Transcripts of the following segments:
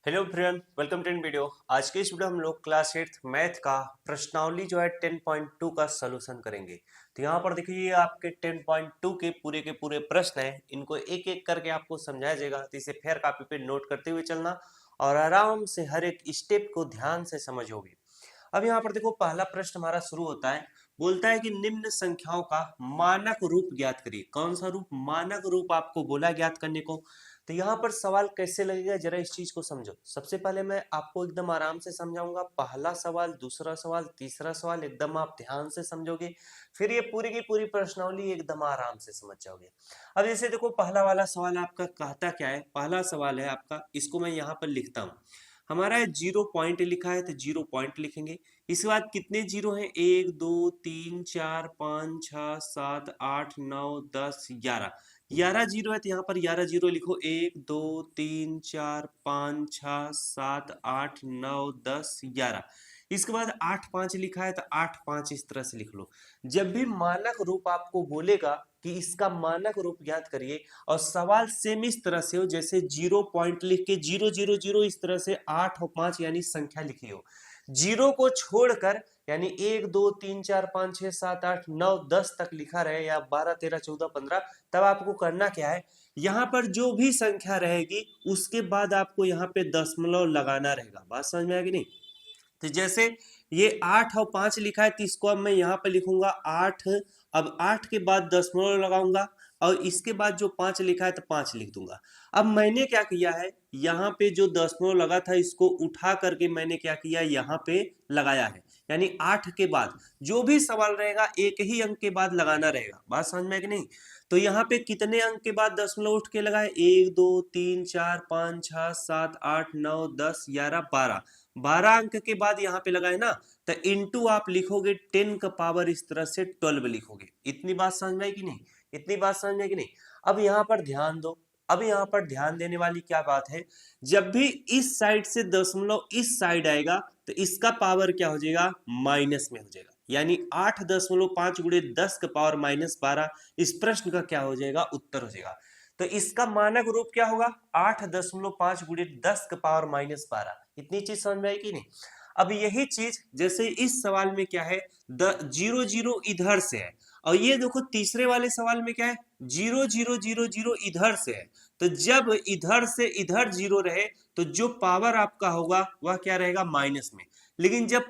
Hello everyone, welcome to in video. आज के इस वीडियो हम लोग क्लास 8 मैथ का प्रश्नावली जो है 10.2 का सलूशन करेंगे। तो यहाँ पर देखिए ये आपके 10.2 के पूरे प्रश्न हैं। इनको एक एक करके आपको समझाया जाएगा, तो इसे फेयर कॉपी पे नोट करते हुए चलना और आराम से हर एक स्टेप को ध्यान से समझोगे। अब यहाँ पर देखो पहला प्रश्न हमारा शुरू होता है। बोलता है कि निम्न संख्याओं का मानक रूप ज्ञात करिए। कौन सा रूप? मानक रूप आपको बोला ज्ञात करने को। तो यहाँ पर सवाल कैसे लगेगा जरा इस चीज को समझो। सबसे पहले मैं आपको एकदम आराम से समझाऊंगा। पहला सवाल, दूसरा सवाल, तीसरा सवाल एकदम आप ध्यान से समझोगे, फिर ये पूरी की पूरी प्रश्नावली एकदम आराम से समझ जाओगे। अब जैसे देखो पहला वाला सवाल आपका कहता क्या है। पहला सवाल है आपका, इसको मैं यहाँ पर लिखता हूँ। हमारा 0 पॉइंट लिखा है तो 0 पॉइंट लिखेंगे। इसके बाद कितने जीरो हैं? 1 2 3 4 5 6 7 8 9 10 11। 11 जीरो है तो यहाँ पर 11 जीरो लिखो। 1 2 3 4 5 6 7 8 9 10 11। इसके बाद 8 5 लिखा है तो 8 5 इस तरह से लिख लो। जब भी मानक रूप आपको बोलेगा कि इसका मानक रूप ज्ञात करिए, और सवाल सेम इस तरह से हो जैसे 0 पॉइंट लिख के 0 0 0 इस तरह से 8 और 5 यानी संख्या लिखी हो। जीरो को छोड़कर यानी 1 2 3 4 5 6 7 8 9 10 तक लिखा रहे, या 12 13 14 15, तब आपको करना क्या है, यहाँ पर जो भी संख्या रहेगी उसके बाद आपको यहाँ पे दशमलव लगाना रहेगा। बात समझ में आएगी नहीं? तो जैसे ये 8 और 5 लिखा है तो इसको अब मैं यहाँ पे लिखूंगा 8। अब 8 के बाद दशमलव लगाऊंगा और इसके बाद जो 5 लिखा है तो 5 लिख दूंगा। अब मैंने क्या किया है, यहाँ पे जो दशमलव लगा था इसको उठा करके मैंने क्या किया, यहाँ पे लगाया है। यानी 8 के बाद जो भी सवाल रहेगा एक ही अंक के बाद लगाना रहेगा। बात समझ में है कि नहीं? तो यहाँ पे कितने अंक के बाद दशमलव उठ के लगाए? 1 2 3 4 5 6 7 8 9 10 11 12। 12 अंक के बाद यहाँ पे लगाए ना, तो इंटू आप लिखोगे 10 का पावर इस तरह से 12 लिखोगे। इतनी बात समझ में आई कि नहीं? इतनी बात समझ में आई कि नहीं? अब यहाँ पर ध्यान दो। अब यहाँ पर ध्यान देने वाली क्या बात है, जब भी इस साइड से दशमलव इस साइड आएगा तो इसका पावर क्या हो जाएगा? माइनस में हो जाएगा। यानी 8.5 गुणे 10 का पावर -12 इस प्रश्न का क्या हो जाएगा? उत्तर हो जाएगा। तो इसका मानक रूप क्या होगा? 8.5 गुणे 10 का पावर -12। इतनी चीज समझ में आई कि नहीं? अब यही चीज जैसे इस सवाल में क्या है, 0 0 इधर से है, और ये देखो तीसरे वाले सवाल में क्या है, 0 0 0 0 इधर से है। तो जब इधर से इधर जीरो रहे तो जो पावर आपका होगा वह क्या रहेगा? माइनस में। लेकिन जब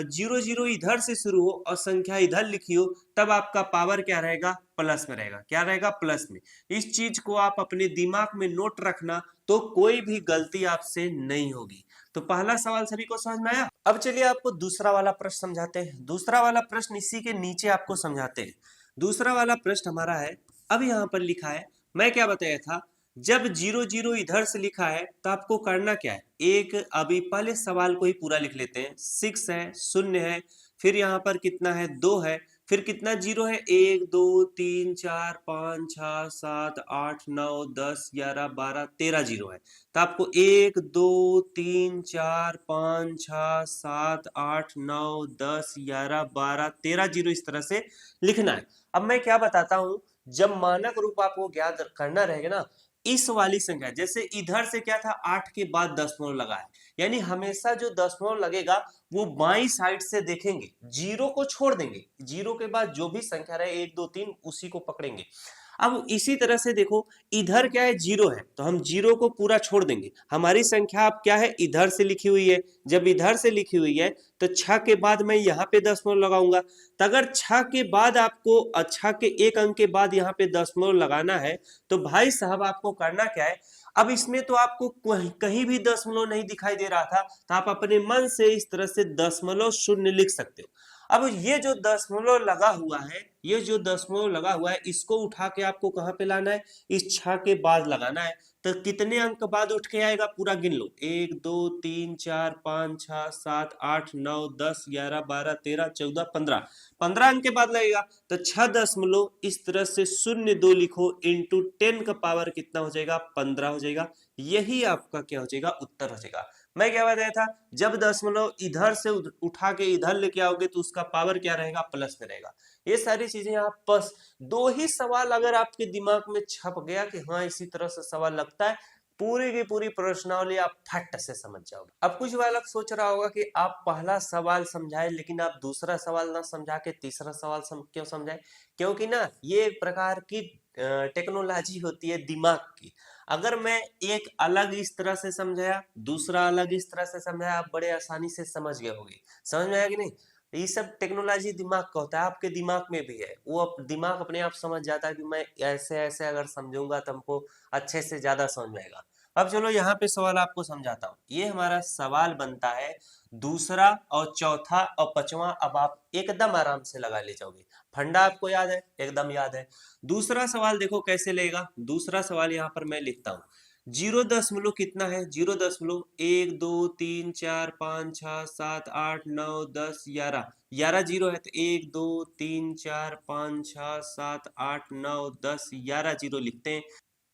0 0 इधर से शुरू हो और संख्या इधर लिखी हो तब आपका पावर क्या रहेगा? प्लस में रहेगा। क्या रहेगा? प्लस में। इस चीज को आप अपने दिमाग में नोट रखना, तो कोई भी गलती आपसे नहीं होगी। तो पहला सवाल सभी को समझ में आया। अब चलिए आपको दूसरा वाला प्रश्न समझाते हैं। दूसरा वाला प्रश्न इसी के नीचे आपको समझाते हैं। दूसरा वाला प्रश्न हमारा है, अब यहाँ पर लिखा है, मैं क्या बताया था, जब 0 0 इधर से लिखा है तो आपको करना क्या है, एक अभी पहले सवाल को ही पूरा लिख लेते हैं। 6 है, शून्य है, फिर यहाँ पर कितना है? 2 है, फिर कितना जीरो है? 1 2 3 4 5 6 7 8 9 10 11 12 13 जीरो है। तो आपको 1 2 3 4 5 6 7 8 9 10 11 12 13 जीरो इस तरह से लिखना है। अब मैं क्या बताता हूं, जब मानक रूप आपको ज्ञात करना रहेगा ना, इस वाली संख्या जैसे इधर से क्या था, 8 के बाद दशमलव लगा है, यानी हमेशा जो दशमलव लगेगा वो बाई साइड से देखेंगे, जीरो को छोड़ देंगे। जीरो के बाद जो भी संख्या रहे 1 2 3 उसी को पकड़ेंगे। अब इसी तरह से देखो, इधर क्या है? जीरो है, तो हम जीरो को पूरा छोड़ देंगे। हमारी संख्या अब क्या है? इधर से लिखी हुई है। जब इधर से लिखी हुई है तो 6 के बाद मैं यहाँ पे दशमलव लगाऊंगा। तो अगर 6 के बाद आपको 6 के एक अंक के बाद यहाँ पे दशमलव लगाना है, तो भाई साहब आपको करना क्या है, अब इसमें तो आपको कहीं भी दशमलव नहीं दिखाई दे रहा था, तो आप अपने मन से इस तरह से दशमलव शून्य लिख सकते हो। अब ये जो दशमलव लगा हुआ है, ये जो दशमलव लगा हुआ है, इसको उठा के आपको कहाँ पे लाना है? इस 6 के बाद लगाना है। तो कितने अंक बाद उठ के आएगा? पूरा गिन लो। 1 2 3 4 5 6 7 8 9 10 11 12 13 14 15 अंक के बाद लगेगा। तो 6 इस तरह से 0 2 लिखो, इंटू 10 का पावर कितना हो जाएगा? 15 हो जाएगा। यही आपका क्या हो जाएगा? उत्तर हो जाएगा। मैं क्या बताया था, जब दशमलव इधर से उठा के इधर लेके आओगे तो उसका पावर क्या रहेगा? प्लस में रहेगा। ये सारी चीजें आप बस दो ही सवाल अगर आपके दिमाग में छप गया कि हाँ इसी तरह से सवाल लगता है, पूरी की पूरी प्रश्नावली आप फट से समझ जाओगे। अब कुछ बालक सोच रहा होगा कि आप पहला सवाल समझाए लेकिन आप दूसरा सवाल ना समझा के तीसरा सवाल क्यों समझाए? क्योंकि ना ये एक प्रकार की टेक्नोलॉजी होती है दिमाग की। अगर मैं एक अलग इस तरह से समझाया, दूसरा अलग इस तरह से समझाया, आप बड़े आसानी से समझ गए होंगे। समझ में आया कि नहीं? ये सब टेक्नोलॉजी दिमाग का होता है, आपके दिमाग में भी है। वो दिमाग अपने आप समझ जाता है कि मैं ऐसे ऐसे अगर समझूंगा तो हमको अच्छे से ज्यादा समझ में आएगा। अब चलो यहाँ पे सवाल आपको समझाता हूँ। ये हमारा सवाल बनता है दूसरा और चौथा और पांचवा। अब आप एकदम आराम से लगा ले जाओगे। फंडा आपको याद है? एकदम याद है। दूसरा सवाल देखो कैसे लेगा। दूसरा सवाल यहाँ पर मैं लिखता हूँ। 0 कितना है? 0 1 2 3 4 5 6 7 8 9 10 11। 11 जीरो है तो 1 2 3 4 5 6 7 8 9 10 11 जीरो लिखते हैं।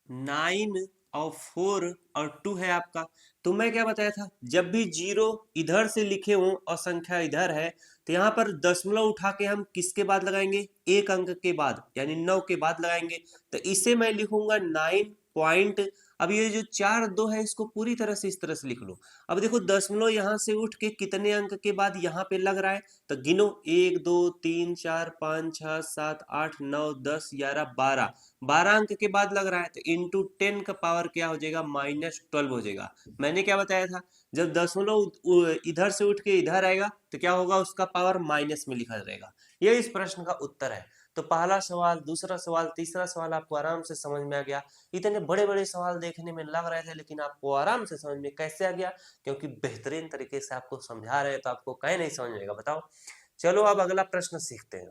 9 और 4 और 2 है आपका। तो मैं क्या बताया था, जब भी जीरो इधर से लिखे हो और संख्या इधर है तो यहाँ पर दशमलव उठा के हम किसके बाद लगाएंगे? एक अंक के बाद, यानी 9 के बाद लगाएंगे। तो इसे मैं लिखूंगा 9 पॉइंट। अब ये जो 4 2 है इसको पूरी तरह से इस तरह से लिख लो। अब देखो दशमलव यहाँ से उठ के कितने अंक के बाद यहाँ पे लग रहा है, तो गिनो 1 2 3 4 5 6 7 8 9 10 11 12। 12 अंक के बाद लग रहा है तो इंटू 10 का पावर क्या हो जाएगा? -12 हो जाएगा। मैंने क्या बताया था, जब दशमलव इधर से उठ के इधर आएगा तो क्या होगा? उसका पावर माइनस में लिखा रहेगा। ये इस प्रश्न का उत्तर है। तो पहला सवाल, दूसरा सवाल, तीसरा सवाल आपको आराम से समझ में आ गया। इतने बड़े बड़े सवाल देखने में लग रहे थे लेकिन आपको आराम से समझ में कैसे आ गया? क्योंकि बेहतरीन तरीके से आपको समझा रहे हैं, तो आपको कहीं नहीं समझ में आएगा। बताओ। चलो अब अगला प्रश्न सीखते हैं।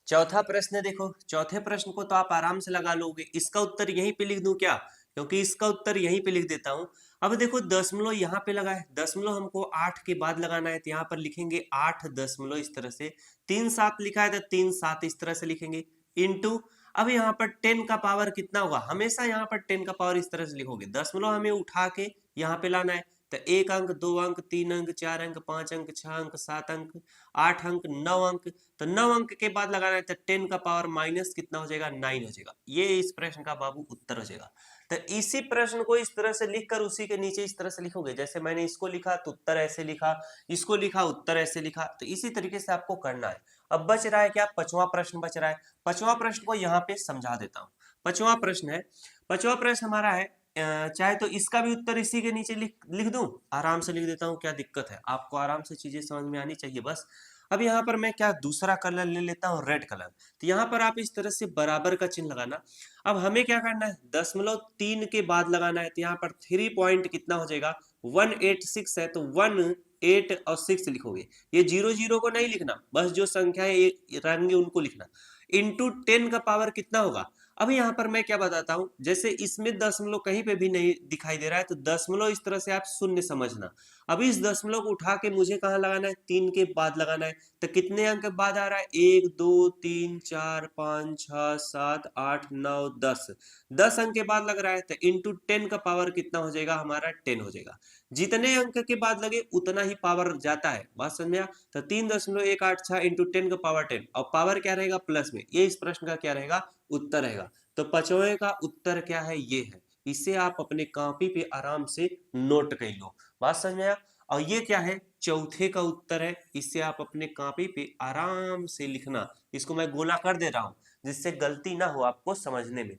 चौथा प्रश्न देखो। चौथे प्रश्न को तो आप आराम से लगा लोगे। इसका उत्तर यहीं पे लिख दूं क्या? क्योंकि इसका उत्तर यहीं पे लिख देता हूं। अब देखो दशमलव यहाँ पे लगा है, दशमलव हमको 8 के बाद लगाना है तो यहाँ पर लिखेंगे 8 दशमलव इस तरह से। 3 7 लिखा है तो 3 7 इस तरह से लिखेंगे। इंटू, अब यहाँ पर 10 का पावर कितना होगा? हमेशा यहाँ पर 10 का पावर इस तरह से लिखोगे। दशमलव हमें उठा के यहाँ पे लाना है तो 1 अंक, 2 अंक, 3 अंक, 4 अंक, 5 अंक, 6 अंक, 7 अंक, 8 अंक, 9 अंक। तो 9 अंक के बाद लगाना है तो 10 का पावर माइनस कितना हो जाएगा? 9 हो जाएगा। ये इस प्रश्न का बाबू उत्तर हो जाएगा। तो इसी प्रश्न को इस तरह से लिखकर उसी के नीचे इस तरह से लिखोगे। जैसे मैंने इसको लिखा तो उत्तर ऐसे लिखा, इसको लिखा उत्तर ऐसे लिखा। तो इसी तरीके से आपको करना है। अब बच रहा है क्या? पांचवा प्रश्न बच रहा है। पांचवा प्रश्न को यहाँ पे समझा देता हूँ। पांचवा प्रश्न है, पांचवा प्रश्न हमारा है, चाहे तो इसका भी उत्तर इसी के नीचे लिख दूं। आराम से लिख देता हूं, क्या दिक्कत है? आपको आराम से चीजें समझ में आनी चाहिए बस। अब यहाँ पर मैं क्या दूसरा कलर ले लेता हूँ, रेड कलर। तो यहाँ पर आप इस तरह से बराबर का चिन्ह लगाना। अब हमें क्या करना है? 3 के बाद लगाना है तो यहाँ पर 3 पॉइंट कितना हो जाएगा? 186 है तो 1 8 और 6 लिखोगे। ये 0 0 को नहीं लिखना, बस जो संख्याएं रहेंगी उनको लिखना। इंटू 10 का पावर कितना होगा? अब यहाँ पर मैं क्या बताता हूँ, जैसे इसमें दशमलव कहीं पे भी नहीं दिखाई दे रहा है तो दशमलव इस तरह से आप शून्य समझना। अब इस दशमलव को उठा के मुझे कहाँ लगाना है? 3 के बाद लगाना है। तो कितने अंक बाद आ रहा है? 1 2 3 4 5 6 7 8 9 10। 10 अंक के बाद लग रहा है तो इंटू 10 का पावर कितना हो जाएगा? हमारा 10 हो जाएगा। जितने अंक के बाद लगे उतना ही पावर जाता है। बात समझ में आया? तो 3.186 इंटू 10 का पावर 10, और पावर क्या रहेगा? प्लस में। ये इस प्रश्न का क्या रहेगा? उत्तर रहेगा। तो पांचवे का उत्तर क्या है? ये है। इसे आप अपने कॉपी पे आराम से नोट कर लो। बात समझ में आया? और ये क्या है? चौथे का उत्तर है। इसे आप अपने कॉपी पे आराम से लिखना। इसको मैं गोला कर दे रहा हूं जिससे गलती ना हो आपको समझने में।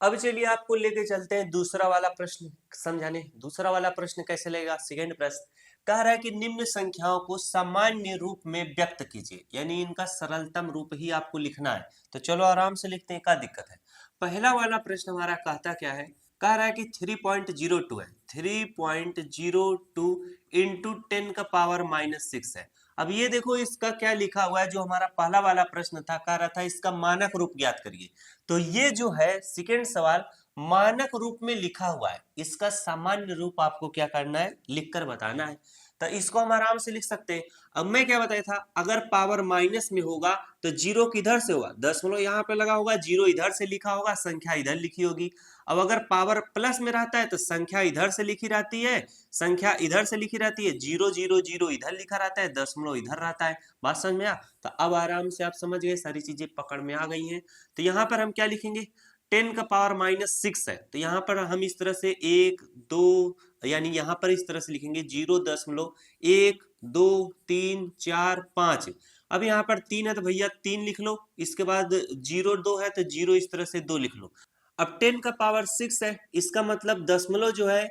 अब चलिए आपको लेके चलते हैं दूसरा वाला प्रश्न समझाने। दूसरा वाला प्रश्न कैसे लगेगा? सेकेंड प्रश्न कह रहा है कि निम्न संख्याओं को सामान्य रूप में व्यक्त कीजिए, यानी इनका सरलतम रूप ही आपको लिखना है। तो चलो आराम से लिखते हैं, क्या दिक्कत है? पहला वाला प्रश्न हमारा कहता क्या है? कह रहा है कि 3.02 है। 3.02 इंटू 10 का पावर -6 है। अब ये देखो इसका क्या लिखा हुआ है, जो हमारा पहला वाला प्रश्न था, कह रहा था इसका मानक रूप ज्ञात करिए। तो ये जो है सेकेंड सवाल मानक रूप में लिखा हुआ है, इसका सामान्य रूप आपको क्या करना है? लिखकर बताना है। तो इसको हम आराम से लिख सकते हैं। अब मैं क्या बताया था, अगर पावर माइनस में होगा तो जीरो किधर से होगा? दशमलव यहाँ पे लगा होगा, जीरो इधर से लिखा होगा, संख्या इधर लिखी होगी। अब अगर पावर प्लस में रहता है तो संख्या इधर से लिखी रहती है, संख्या इधर से लिखी रहती है, 0 0 0 इधर लिखा रहता है, दशमलव इधर रहता है। बात समझ में आ? तो अब आराम से आप समझ गए, सारी चीजें पकड़ में आ गई हैं। तो यहाँ पर हम क्या लिखेंगे? 10 का पावर -6 है, तो यहाँ पर हम इस तरह से 1 2 यानी यहाँ पर इस तरह से लिखेंगे 0.1 2 3 4 5। अब यहाँ पर 3 है तो भैया 3 लिख लो, इसके बाद 0 2 है तो 0 इस तरह से 2 लिख लो। अब 10 का पावर 6 है, इसका मतलब दशमलव जो है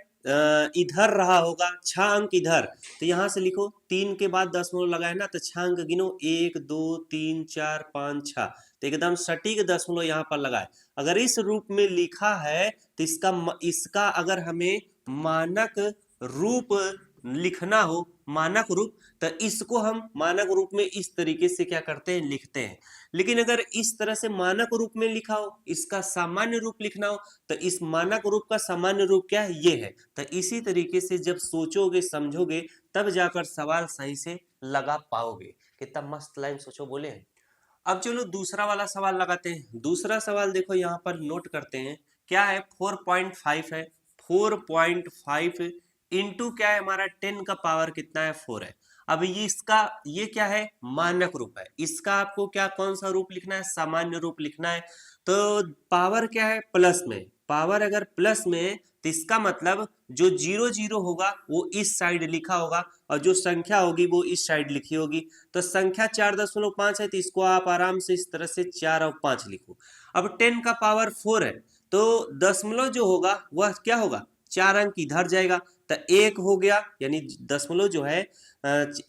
इधर रहा होगा, 6 अंक इधर, तो यहाँ से लिखो 3 के बाद दशमलव लगाए ना, तो 6 अंक गिनो 1 2 3 4 5 6, तो एकदम सटीक दशमलव यहाँ पर लगाए। अगर इस रूप में लिखा है तो इसका अगर हमें मानक रूप लिखना हो, मानक रूप, तो इसको हम मानक रूप में इस तरीके से क्या करते हैं, लिखते हैं। लेकिन अगर इस तरह से मानक रूप में लिखा हो, इसका सामान्य रूप लिखना हो, तो इस मानक रूप का सामान्य रूप क्या है, ये है। तो इसी तरीके से जब सोचोगे समझोगे तब जाकर सवाल सही से लगा पाओगे। कितना मस्त लाइन सोचो बोले हैं। अब चलो दूसरा वाला सवाल लगाते हैं। दूसरा सवाल देखो यहाँ पर नोट करते हैं, क्या है 4.5 है, 4.5 इंटू क्या है हमारा 10 का पावर कितना है 4 है। अब ये क्या है, मानक रूप है, इसका आपको क्या कौन सा रूप लिखना है, सामान्य रूप लिखना है। तो पावर क्या है, प्लस में, पावर अगर प्लस में तो इसका मतलब जो 0 0 होगा वो इस साइड लिखा होगा और जो संख्या होगी वो इस साइड लिखी होगी। तो संख्या 4.5 है तो इसको आप आराम से इस तरह से 4 और 5 लिखो। अब 10 का पावर 4 है तो दशमलव जो होगा वह क्या होगा, 4 अंक इधर जाएगा, तो 1 हो गया, यानी दशमलव जो है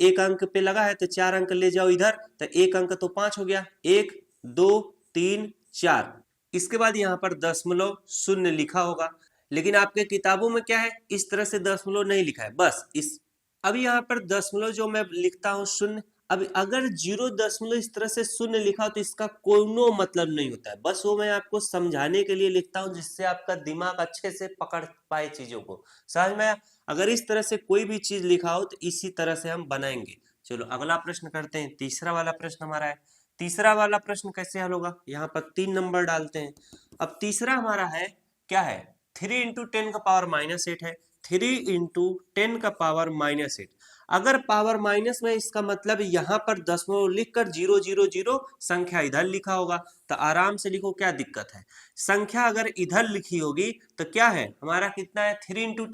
1 अंक पे लगा है तो 4 अंक ले जाओ इधर, तो 1 अंक तो 5 हो गया, 1 2 3 4। इसके बाद यहाँ पर दशमलव शून्य लिखा होगा, लेकिन आपके किताबों में क्या है, इस तरह से दशमलव नहीं लिखा है, बस इस। अब यहाँ पर दशमलव जो मैं लिखता हूँ शून्य, अब अगर 0 इस तरह से शून्य लिखा हो तो इसका कोनो मतलब नहीं होता है, बस वो मैं आपको समझाने के लिए लिखता हूँ जिससे आपका दिमाग अच्छे से पकड़ पाए चीजों को, समझ में। अगर इस तरह से कोई भी चीज लिखा हो तो इसी तरह से हम बनाएंगे। चलो अगला प्रश्न करते हैं। तीसरा वाला प्रश्न हमारा है, तीसरा वाला प्रश्न कैसे हल होगा, यहाँ पर 3 नंबर डालते हैं। अब तीसरा हमारा है, क्या है 3 इंटू 10 का पावर -8 है, 3 इंटू 10 का पावर -8। अगर पावर माइनस में, इसका मतलब यहाँ पर दशमलव लिखकर 0 0 0 संख्या इधर लिखा होगा, तो आराम से लिखो, क्या दिक्कत है। संख्या अगर इधर लिखी होगी तो क्या है हमारा कितना है 3 इंटू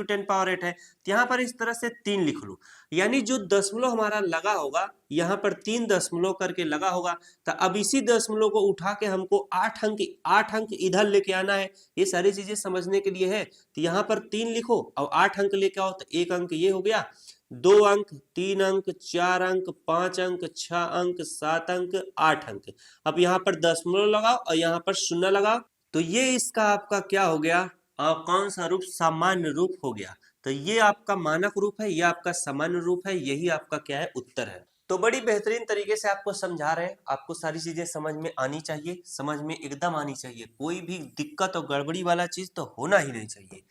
10 पावर 8 है, तो यहाँ पर इस तरह से 3 लिख लो, यानी जो दशमलव हमारा लगा होगा यहाँ पर 3 दशमलव करके लगा होगा, तो अब इसी दशमलव को उठा के हमको 8 अंक इधर लेके आना है। ये सारी चीजें समझने के लिए है, तो यहाँ पर 3 लिखो और 8 अंक लेके आओ, तो 1 अंक ये हो गया, 2 अंक 3 अंक 4 अंक 5 अंक 6 अंक 7 अंक 8 अंक। अब यहाँ पर दशमलव लगाओ और यहाँ पर शून्य लगाओ, तो ये इसका आपका क्या हो गया, कौन सा रूप, सामान्य रूप हो गया। तो ये आपका मानक रूप है, ये आपका सामान्य रूप है, यही आपका क्या है, उत्तर है। तो बड़ी बेहतरीन तरीके से आपको समझा रहे हैं, आपको सारी चीजें समझ में आनी चाहिए, समझ में एकदम आनी चाहिए, कोई भी दिक्कत और गड़बड़ी वाला चीज तो होना ही नहीं चाहिए।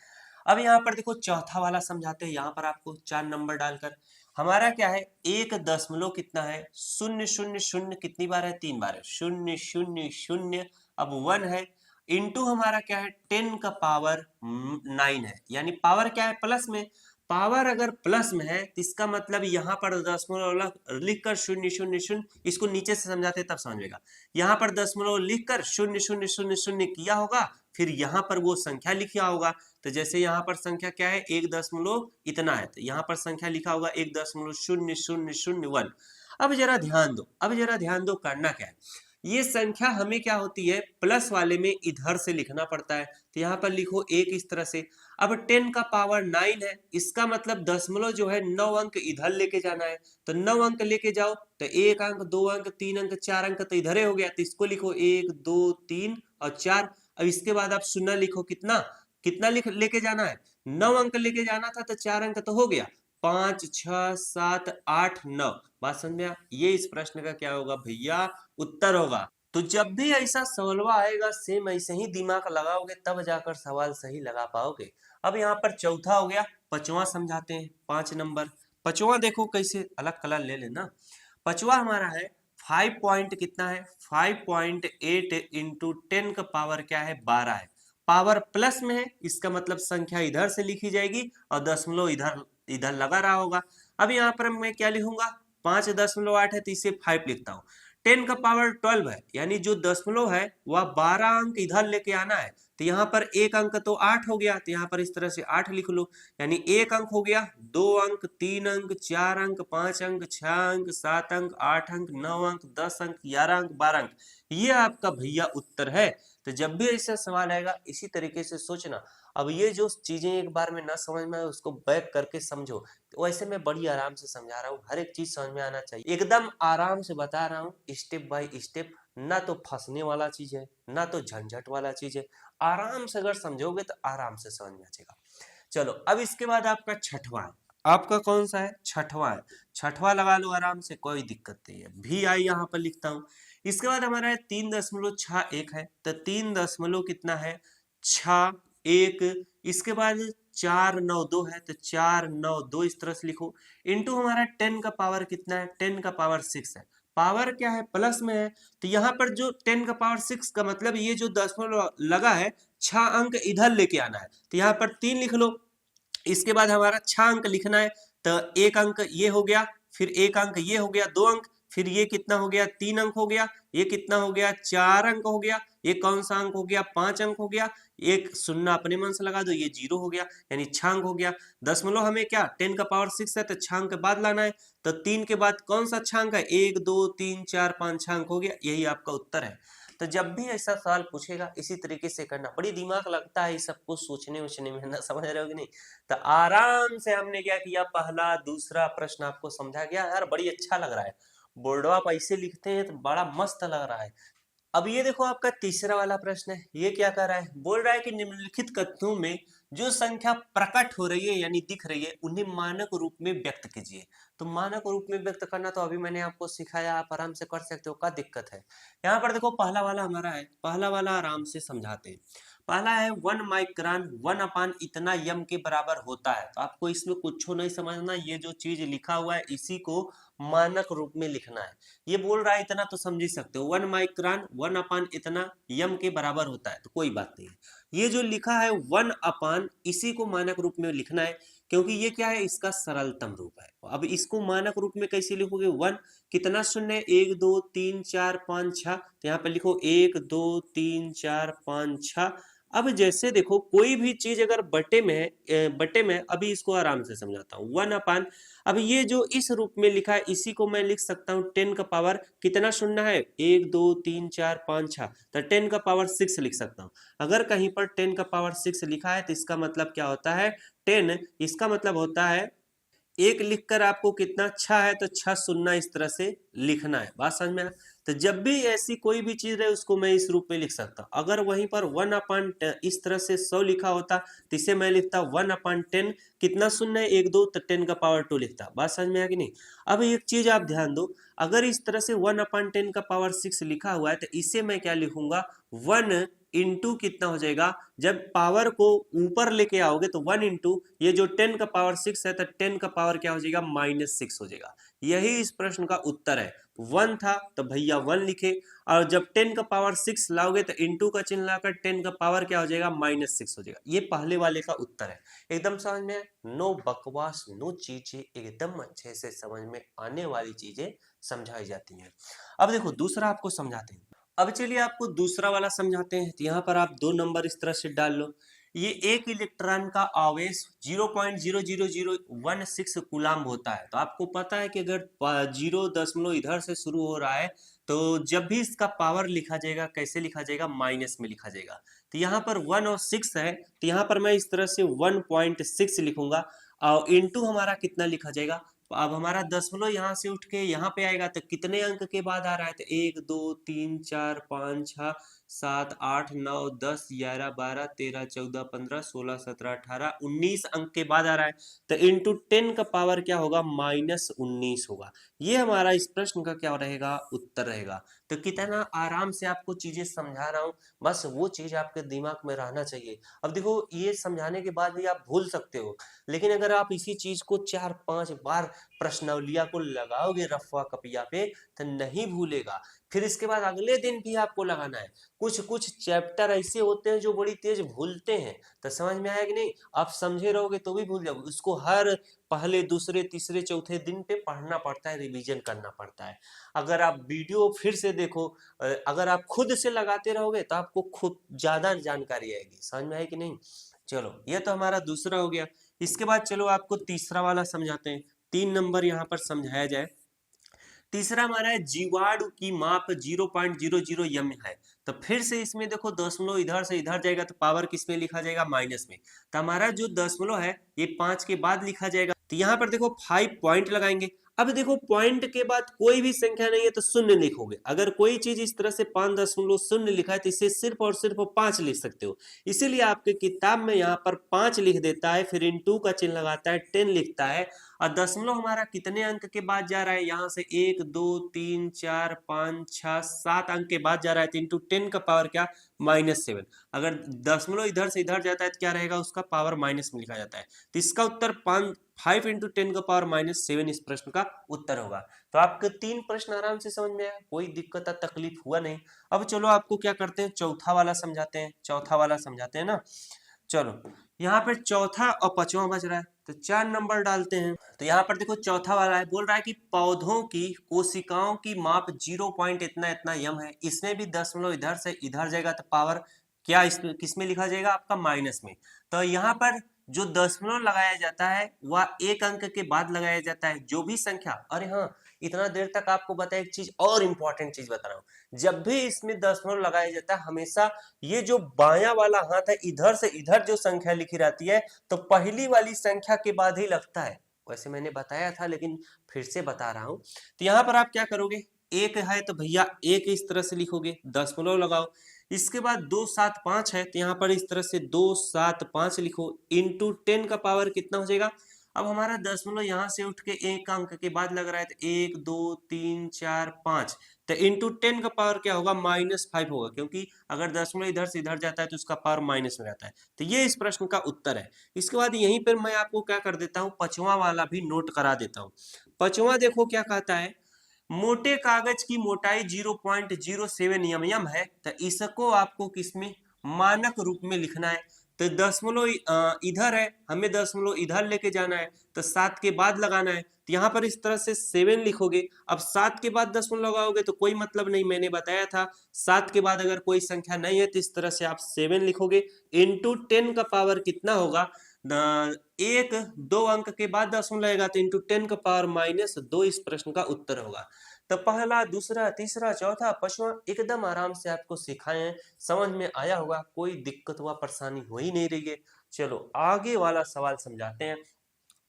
अब यहाँ पर देखो चौथा वाला समझाते हैं, यहाँ पर आपको 4 नंबर डालकर हमारा क्या है, 1 दशमलव कितना है 0 0 0 कितनी बार है, 3 बार है, 0 0 0। अब 1 है इंटू हमारा क्या है 10 का पावर 9 है, यानी पावर क्या है प्लस में, पावर अगर प्लस में है तो इसका मतलब यहाँ पर दशमलव लिखकर 0 0 0, इसको नीचे से समझाते तब समझेगा। यहाँ पर दशमलव लिखकर 0 0 0 0 किया होगा, फिर यहाँ पर वो संख्या लिखा होगा, तो जैसे यहाँ पर संख्या क्या है 1 दशमलव इतना है, तो यहाँ पर संख्या लिखा होगा 1 दशमलव 0 0 0 1। अब जरा ध्यान दो, अब जरा ध्यान दो, करना क्या है, ये संख्या हमें क्या होती है, प्लस वाले में इधर से लिखना पड़ता है, तो यहाँ पर लिखो 1 इस तरह से। अब 10 का पावर 9 है, इसका मतलब दशमलव जो है 9 अंक इधर लेके जाना है, तो 9 अंक लेके जाओ, तो 1 अंक 2 अंक 3 अंक 4 अंक तो इधर हो गया, तो इसको लिखो 1 2 3 और 4। अब इसके बाद आप शून्य लिखो, कितना कितना लेके जाना है, 9 अंक लेके जाना था, तो 4 अंक तो हो गया, 5 6 7 8 9। बात समझ में? ये इस प्रश्न का क्या होगा भैया, उत्तर होगा। तो जब भी ऐसा सवाल आएगा सेम ऐसे ही दिमाग लगाओगे तब जाकर सवाल सही लगा पाओगे। अब यहाँ पर चौथा हो गया, पांचवा समझाते हैं, 5 नंबर। पांचवा देखो कैसे, अलग कलर ले लेना। पांचवा हमारा है 5 पॉइंट कितना है, 5.8 इंटू 10 का पावर क्या है 12 है, पावर प्लस में है, इसका मतलब संख्या इधर से लिखी जाएगी और दशमलव इधर इधर लगा रहा होगा। अब यहाँ पर मैं क्या लिखूंगा, 5.8 है तो इसे 5 लिखता हूँ। 10 का पावर 12 है, यानी जो दशमलव है वह 12 अंक इधर लेके आना है। तो यहाँ पर एक अंक तो 8 हो गया, तो यहाँ पर इस तरह से 8 लिख लो, यानी एक अंक हो गया, 2 अंक, 3 अंक, 4 अंक, 5 अंक, 6 अंक, 7 अंक, 8 अंक, 9 अंक, 10 अंक, 11 अंक, 12 अंक। ये आपका भैया उत्तर है। तो जब भी ऐसा सवाल आएगा इसी तरीके से सोचना। अब ये जो चीजें एक बार में ना समझ में आए उसको बैक करके समझो। तो वैसे मैं बड़ी आराम से समझा रहा हूँ, हर एक चीज समझ में आना चाहिए, एकदम आराम से बता रहा हूँ, स्टेप बाय स्टेप। ना तो फंसने वाला चीज है, ना तो झंझट वाला चीज है। आराम से अगर समझोगे तो आराम से समझ में आ जाएगा। चलो अब इसके बाद आपका छठवां है। आपका कौन सा है? छठवां है। छठवां लगा लो आराम से, कोई दिक्कत नहीं है। भी आई यहाँ पर लिखता हूँ। इसके बाद हमारा 3.61 है, तो 3 दशमलव कितना है? 6 इसके बाद 492 है, तो 492 इस तरह से लिखो। इंटू हमारा 10 का पावर कितना है? 10 का पावर 6 है। पावर क्या है? प्लस में है, तो यहाँ पर जो 10 का पावर 6 का मतलब ये जो दशमलव लगा है 6 अंक इधर लेके आना है, तो यहाँ पर 3 लिख लो। इसके बाद हमारा 6 अंक लिखना है, तो एक अंक ये हो गया, फिर एक अंक ये हो गया, 2 अंक, फिर ये कितना हो गया? 3 अंक हो गया, ये कितना हो गया? 4 अंक हो गया, ये कौन सा अंक हो गया? 5 अंक हो गया, एक शून्य अपने मन से लगा दो, ये 0 हो गया, यानी 6 अंक हो गया। दशमलव हमें क्या 10 का पावर 6 है, तो 6 अंक के बाद लाना है, तो 3 के बाद कौन सा 6 अंक है? 1 2 3 4 5 6 अंक हो गया, यही आपका उत्तर है। तो जब भी ऐसा सवाल पूछेगा इसी तरीके से करना। बड़ी दिमाग लगता है इस सबको सोचने वोचने में, ना समझ रहे हो कि नहीं? तो आराम से हमने क्या किया, पहला दूसरा प्रश्न आपको समझा गया। यार बड़ी अच्छा लग रहा है, बोर्डवा आप ऐसे लिखते हैं तो बड़ा मस्त लग रहा है। अब ये देखो आपका तीसरा वाला प्रश्न है, ये क्या कर रहा है? बोल रहा है कि निम्नलिखित कथनों में जो संख्या प्रकट हो रही है यानी दिख रही है उन्हें मानक रूप में व्यक्त कीजिए। तो मानक रूप में व्यक्त करना तो अभी मैंने आपको सिखाया, आप आराम से कर सकते हो, क्या दिक्कत है? यहाँ पर देखो पहला वाला हमारा है, पहला वाला आराम से समझाते हैं। पहला है 1 माइक्रोन 1 अपान इतना यम के बराबर होता है। तो आपको इसमें कुछ नहीं समझना, ये जो चीज लिखा हुआ है इसी को मानक रूप में लिखना है। ये बोल रहा है इतना तो समझ ही सकते हो, 1 माइक्रोन 1 अपान इतना यम के बराबर होता है, तो कोई बात नहीं है। ये जो लिखा है 1 अपान, इसी को मानक रूप में लिखना है, क्योंकि ये क्या है? इसका सरलतम रूप है। अब इसको मानक रूप में कैसे लिखोगे? 1 कितना शून्य? 1 2 3 4 5 6, तो यहाँ पे लिखो 1 2 3 4 5 6। अब जैसे देखो कोई भी चीज अगर बटे में है, बटे में, अभी इसको आराम से समझाता हूँ। 1 अपान, अब ये जो इस रूप में लिखा है इसी को मैं लिख सकता हूँ 10 का पावर कितना शून्य है? 1 2 3 4 5 6, तो 10 का पावर 6 लिख सकता हूँ। अगर कहीं पर 10 का पावर 6 लिखा है तो इसका मतलब क्या होता है? 10, इसका मतलब होता है एक लिखकर आपको कितना? 6 है, तो 6 शून्य इस तरह से लिखना है। बात समझ में आया? तो जब भी ऐसी कोई भी चीज रहे उसको मैं इस रूप में लिख सकता हूँ। अगर वहीं पर 1 अपान इस तरह से 100 लिखा होता तो इसे मैं लिखता 1 अपान 10, कितना शून्य है? 1 2, तो 10 का पावर 2 लिखता। बात समझ में आया कि नहीं? अब एक चीज आप ध्यान दो, अगर इस तरह से 1 अपान 10 का पावर 6 लिखा हुआ है तो इसे मैं क्या लिखूंगा? 1 इंटू कितना हो जाएगा? जब पावर को ऊपर लेके आओगे तो 1 इंटू ये जो 10 का पावर 6 है, तो 10 का पावर क्या हो जाएगा? -6 हो जाएगा। यही इस प्रश्न का उत्तर है। 1 था तो भैया 1 लिखे, और जब 10 का पावर 6 लाओगे तो इंटू का चिन्ह लाकर 10 का पावर क्या हो जाएगा? -6 हो जाएगा। ये पहले वाले का उत्तर है। एकदम समझ में? नो बकवास, नो चीजें, एकदम अच्छे से समझ में आने वाली चीजें समझाई जाती हैं। अब देखो दूसरा आपको समझाते हैं। अब चलिए आपको दूसरा वाला समझाते हैं। तो यहाँ पर आप 2 नंबर इस तरह से डाल लो। ये एक इलेक्ट्रॉन का आवेश 0.00016 कूलाम्ब होता है। तो आपको पता है कि अगर 0 दशमलव इधर से शुरू हो रहा है तो जब भी इसका पावर लिखा जाएगा कैसे लिखा जाएगा? माइनस में लिखा जाएगा। तो यहाँ पर 1 और 6 है, तो यहाँ पर मैं इस तरह से 1.6 लिखूंगा, और इंटू हमारा कितना लिखा जाएगा? अब हमारा दशमलव यहाँ से उठ के यहाँ पे आएगा तो कितने अंक के बाद आ रहा है? तो 1 2 3 4 5 6 7 8 9 10 11 12 13 14 15 16 17 18 19 अंक के बाद आ रहा है। तो इंटू 10 का पावर क्या होगा? -19 होगा। ये हमारा इस प्रश्न का क्या रहेगा? उत्तर रहेगा। तो कितना आराम से आपको चीजें समझा रहा हूँ, बस वो चीज आपके दिमाग में रहना चाहिए। अब देखो ये समझाने के बाद भी आप भूल सकते हो, लेकिन अगर आप इसी चीज को 4-5 बार प्रश्नावलिया को लगाओगे रफवा कपिया पे तो नहीं भूलेगा। फिर इसके बाद अगले दिन भी आपको लगाना है। कुछ कुछ चैप्टर ऐसे होते हैं जो बड़ी तेज भूलते हैं, तो समझ में आया कि नहीं? आप समझे रहोगे तो भी भूल जाओगे, उसको हर पहले दूसरे तीसरे चौथे दिन पे पढ़ना पड़ता है, रिवीजन करना पड़ता है। अगर आप वीडियो फिर से देखो, अगर आप खुद से लगाते रहोगे तो आपको खुद ज्यादा जानकारी आएगी। समझ में आए कि नहीं? चलो ये तो हमारा दूसरा हो गया। इसके बाद चलो आपको तीसरा वाला समझाते हैं। 3 नंबर यहाँ पर समझाया जाए। तीसरा हमारा है जीवाणु की माप 0.00 यम है। तो फिर से इसमें देखो दशमलव इधर से इधर जाएगा तो पावर किस में लिखा जाएगा? माइनस में। तो हमारा जो दशमलव है ये 5 के बाद लिखा जाएगा। तो यहाँ पर देखो 5 पॉइंट लगाएंगे। अब देखो पॉइंट के बाद कोई भी संख्या नहीं है तो शून्य लिखोगे। अगर कोई चीज इस तरह से 5.0 लिखा है तो इसे सिर्फ और सिर्फ 5 लिख सकते हो। इसीलिए आपके किताब में यहाँ पर 5 लिख देता है, फिर इंटू का चिन्ह लगाता है, 10 लिखता है। और दशमलव हमारा कितने अंक के बाद जा रहा है? यहाँ से 1 2 3 4 5 6 7 अंक के बाद जा रहा है, तो इंटू 10 का पावर क्या? -7। अगर दशमलव इधर से इधर जाता है तो क्या रहेगा? उसका पावर माइनस में लिखा जाता है। तो इसका उत्तर 5 इंटू 10 का पावर -7 इस प्रश्न का उत्तर होगा। तो आपके 3 प्रश्न आराम से समझ में आया, कोई दिक्कत तकलीफ हुआ नहीं। अब चलो आपको क्या करते हैं, चौथा वाला समझाते हैं। चौथा वाला समझाते हैं ना, चलो यहाँ पर चौथा और पांचवा बच रहा है, तो 4 नंबर डालते हैं। तो यहाँ पर देखो चौथा वाला है, बोल रहा है कि पौधों की कोशिकाओं की माप 0 पॉइंट इतना इतना यम है। इसमें भी दशमलव इधर से इधर जाएगा तो पावर क्या इसमें किस में लिखा जाएगा? आपका माइनस में। तो यहाँ पर जो दशमलव लगाया जाता है वह 1 अंक के बाद लगाया जाता है। जो भी संख्या, अरे हाँ इतना देर तक आपको बताया एक चीज और इंपॉर्टेंट चीज बता रहा हूँ, जब भी इसमें दशमलव लगाया जाता है हमेशा ये जो बायां वाला हाथ है इधर से इधर जो संख्या लिखी रहती है तो पहली वाली संख्या के बाद ही लगता है। वैसे मैंने बताया था लेकिन फिर से बता रहा हूं। तो यहाँ पर आप क्या करोगे, 1 है तो भैया 1 इस तरह से लिखोगे, दशमलव लगाओ। इसके बाद 2 7 5 है तो यहाँ पर इस तरह से 2 7 5 लिखो, इंटू 10 का पावर कितना हो जाएगा? अब हमारा दशमलव यहाँ से उठ के 1 अंक के बाद लग रहा है तो 1 2 3 4 5, तो इंटू 10 का पावर क्या होगा? -5 होगा, क्योंकि अगर दशमलव इधर से इधर जाता है तो उसका पावर माइनस में रहता है। तो ये इस प्रश्न का उत्तर है। इसके बाद यहीं पर मैं आपको क्या कर देता हूँ, पांचवा वाला भी नोट करा देता हूँ। पांचवा देखो क्या कहता है, मोटे कागज की मोटाई 0.07 mm है, तो इसको आपको किसमें? मानक रूप में लिखना है। तो दशमलव इधर है, हमें दशमलव इधर लेके जाना है, तो 7 के बाद लगाना है। तो यहाँ पर इस तरह से 7 लिखोगे। अब 7 के बाद दशमलव लगाओगे तो कोई मतलब नहीं, मैंने बताया था 7 के बाद अगर कोई संख्या नहीं है तो इस तरह से आप 7 लिखोगे। इंटू 10 का पावर कितना होगा? 1 2 अंक के बाद दशमलव लगेगा तो इंटू 10 का पावर -2 इस प्रश्न का उत्तर होगा। तो पहला दूसरा तीसरा चौथा पांचवा एकदम आराम से आपको सिखाए हैं, समझ में आया होगा, कोई दिक्कत व परेशानी हो ही नहीं रही है। चलो आगे वाला सवाल समझाते हैं।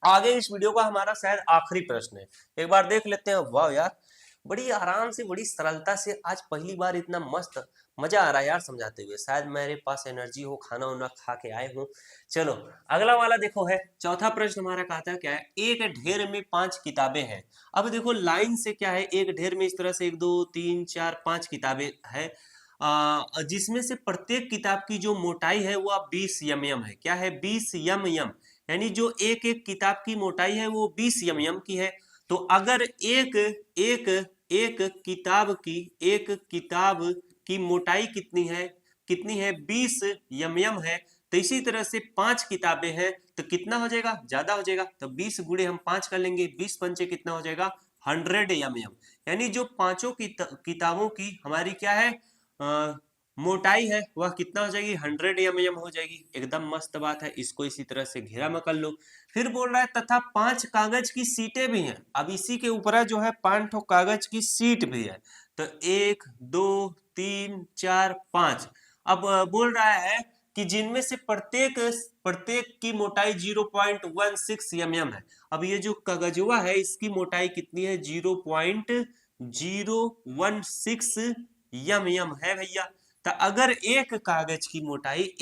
आगे इस वीडियो का हमारा शायद आखिरी प्रश्न है, एक बार देख लेते हैं। वाह यार, बड़ी आराम से बड़ी सरलता से आज पहली बार इतना मस्त मजा आ रहा है यार समझाते हुए। शायद मेरे पास एनर्जी हो, खाना वाना खा के आए हो। चलो अगला वाला देखो है, चौथा प्रश्न हमारा कहता है क्या है, एक ढेर में 5 किताबें हैं। अब देखो लाइन से क्या है, एक ढेर में इस तरह से 1 2 3 4 5 किताबें है, जिसमें से प्रत्येक किताब की जो मोटाई है वह 20 mm है। क्या है? 20 mm, यानी जो एक एक किताब की मोटाई है वो 20 mm की है। तो अगर एक एक एक किताब की मोटाई कितनी है? 20 mm है। तो इसी तरह से 5 किताबें हैं तो कितना हो जाएगा? ज्यादा हो जाएगा। तो 20 गुणे हम 5 कर लेंगे, 20 पंचे कितना हो जाएगा? 100 mm। यानी जो पांचों किताबों की हमारी क्या है, मोटाई है वह कितना हो जाएगी? 100 mm हो जाएगी। एकदम मस्त बात है, इसको इसी तरह से घेरा में कर लो। फिर बोल रहा है तथा 5 कागज की सीटें भी हैं। अब इसी के ऊपर जो है 5 ठो कागज की सीट भी है। तो 1 2 3 4 5। अब बोल रहा है कि जिनमें से प्रत्येक की मोटाई 0.16 mm है। अब ये जो कागजवा है इसकी मोटाई कितनी है? 0.016 mm है भैया। तो अगर एक कागज की मोटाई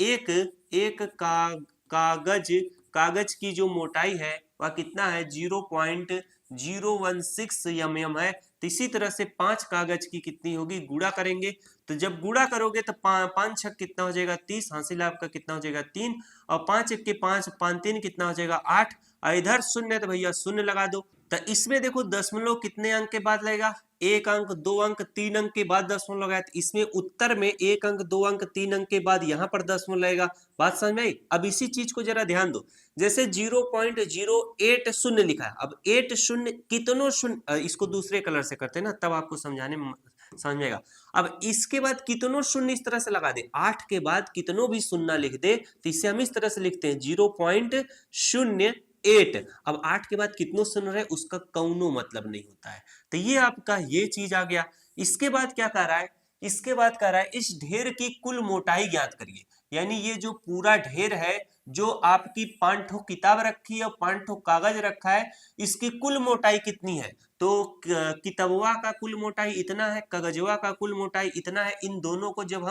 कागज की जो मोटाई है वह कितना है? 0.016 mm है। तो इसी तरह से 5 कागज की कितनी होगी? गुणा करेंगे। तो जब गुणा करोगे तो 5 छक कितना हो जाएगा? 30। हासिल आपका कितना हो जाएगा? 3। और 5 1 के 5, 5 3 कितना हो जाएगा? 8। और इधर शून्य तो भैया शून्य लगा दो। तो इसमें देखो दशमलव कितने अंक के बाद लगेगा? 1 अंक 2 अंक 3 अंक के बाद दशमलव लगाया, तो इसमें उत्तर में 1 अंक 2 अंक 3 अंक के बाद यहाँ पर दशमलव लगेगा। बात समझ में आई? अब इसी चीज को जरा ध्यान दो, जैसे 0.080 लिखा है, अब 8 शून्य कितनों शून्य, इसको दूसरे कलर से करते हैं ना, तब आपको समझाने में समझ में आएगा। अब इसके बाद कितनों शून्य इस तरह से लगा दे, 8 के बाद कितनों भी शून्य लिख दे, तो इसे हम इस तरह से लिखते हैं 0.08। अब 8 के बाद कितनों शून्य रहे उसका कौनो मतलब नहीं होता है। तो ये आपका ये चीज आ गया। इसके बाद क्या कर रहा है, इसके बाद कह रहा है इस ढेर की कुल मोटाई ज्ञात करिए। यानी ये जो पूरा ढेर है, जो आपकी 5 ठो किताब रखी है और 5 ठो कागज रखा है, इसकी कुल मोटाई कितनी है? तो किताबवा का कुल मोटाई इतना है, कागजवा का कुल मोटाई इतना है। इन दोनों को जब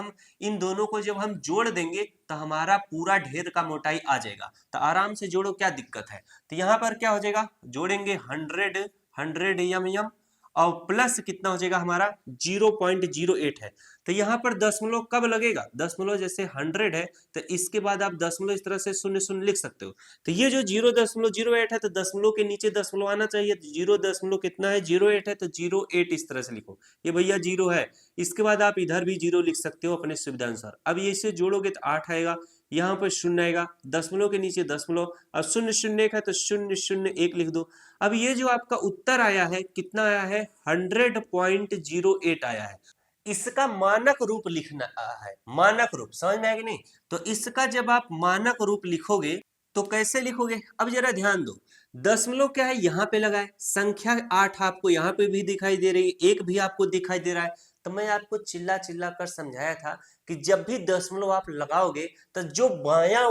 हम जोड़ देंगे तो हमारा पूरा ढेर का मोटाई आ जाएगा। तो आराम से जोड़ो, क्या दिक्कत है? तो यहाँ पर क्या हो जाएगा, जोड़ेंगे 100 mm और प्लस कितना हो जाएगा हमारा 0.08 है। तो यहाँ पर दशमलव कब लगेगा, दशमलव जैसे 100 है तो इसके बाद आप दशमलव इस तरह से 0 लिख सकते हो। तो ये जो 0.08 है तो दशमलव के नीचे दशमलव आना चाहिए। 0 कितना है, 08 है, तो 08 इस तरह से लिखो। ये भैया 0 है, इसके बाद आप इधर भी 0 लिख सकते हो अपने सुविधा अनुसार। अब ये इसे जोड़ोगे तो 8 आएगा, यहाँ पर 0 आएगा, दशमलव के नीचे दशमलव, अब 001 है तो 001 लिख दो। अब ये जो आपका उत्तर आया है कितना आया है, 100.08 आया है। इसका मानक रूप लिखना है, मानक रूप समझ में आया कि नहीं? तो इसका जब आप मानक रूप लिखोगे तो कैसे लिखोगे, अब जरा ध्यान दो। दशमलव क्या है, यहाँ पे लगा है, संख्या 8 आपको यहाँ पे भी दिखाई दे रही है, 1 भी आपको दिखाई दे रहा है। तो मैं आपको चिल्ला चिल्ला कर समझाया था कि जब भी दशमलव आप लगाओगे तो जो बाया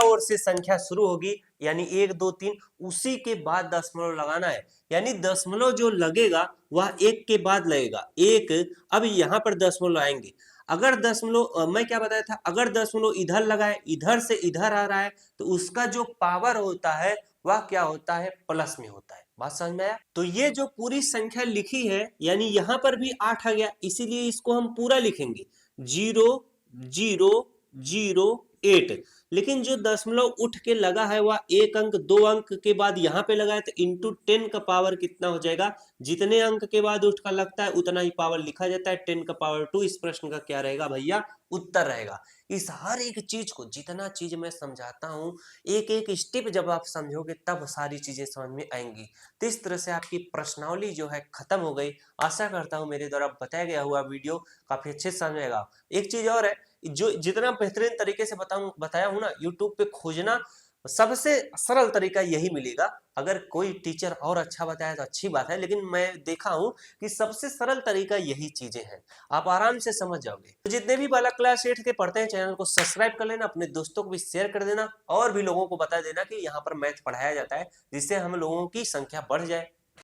ओर से संख्या शुरू होगी, यानी 1 2 3, उसी के बाद दशमलव लगाना है। यानी दशमलव जो लगेगा वह 1 के बाद लगेगा, 1। अब यहाँ पर दशमलव आएंगे, अगर दशमलव मैं क्या बताया था, अगर दशमलव इधर लगाए, इधर से इधर आ रहा है, तो उसका जो पावर होता है वह क्या होता है, प्लस में होता है। बात समझ में आया? तो ये जो पूरी संख्या लिखी है, यानी यहाँ पर भी 8 आ गया, इसीलिए इसको हम पूरा लिखेंगे 0.008। लेकिन जो दशमलव उठ के लगा है वह 1 अंक 2 अंक के बाद यहाँ पे लगा है, तो इंटू 10 का पावर कितना हो जाएगा, जितने अंक के बाद उठ कर लगता है उतना ही पावर लिखा जाता है, 10 का पावर 2। इस प्रश्न का क्या रहेगा भैया, उत्तर रहेगा। इस हर एक चीज को, जितना चीज मैं समझाता हूँ, एक एक स्टेप जब आप समझोगे तब सारी चीजें समझ में आएंगी। तो इस तरह से आपकी प्रश्नावली जो है खत्म हो गई। आशा करता हूँ मेरे द्वारा बताया गया हुआ वीडियो काफी अच्छे से समझेगा। एक चीज और है, जो जितना बेहतरीन तरीके से बताया हूँ ना, यूट्यूब पे खोजना सबसे सरल तरीका यही मिलेगा। अगर कोई टीचर और अच्छा बताया तो अच्छी बात है, लेकिन मैं देखा हूं कि सबसे सरल तरीका यही चीजें हैं, आप आराम से समझ जाओगे। तो जितने भी बालक क्लास 8 के पढ़ते हैं, चैनल को सब्सक्राइब कर लेना, अपने दोस्तों को भी शेयर कर देना और भी लोगों को बता देना कि यहाँ पर मैथ पढ़ाया जाता है, जिससे हम लोगों की संख्या बढ़ जाए।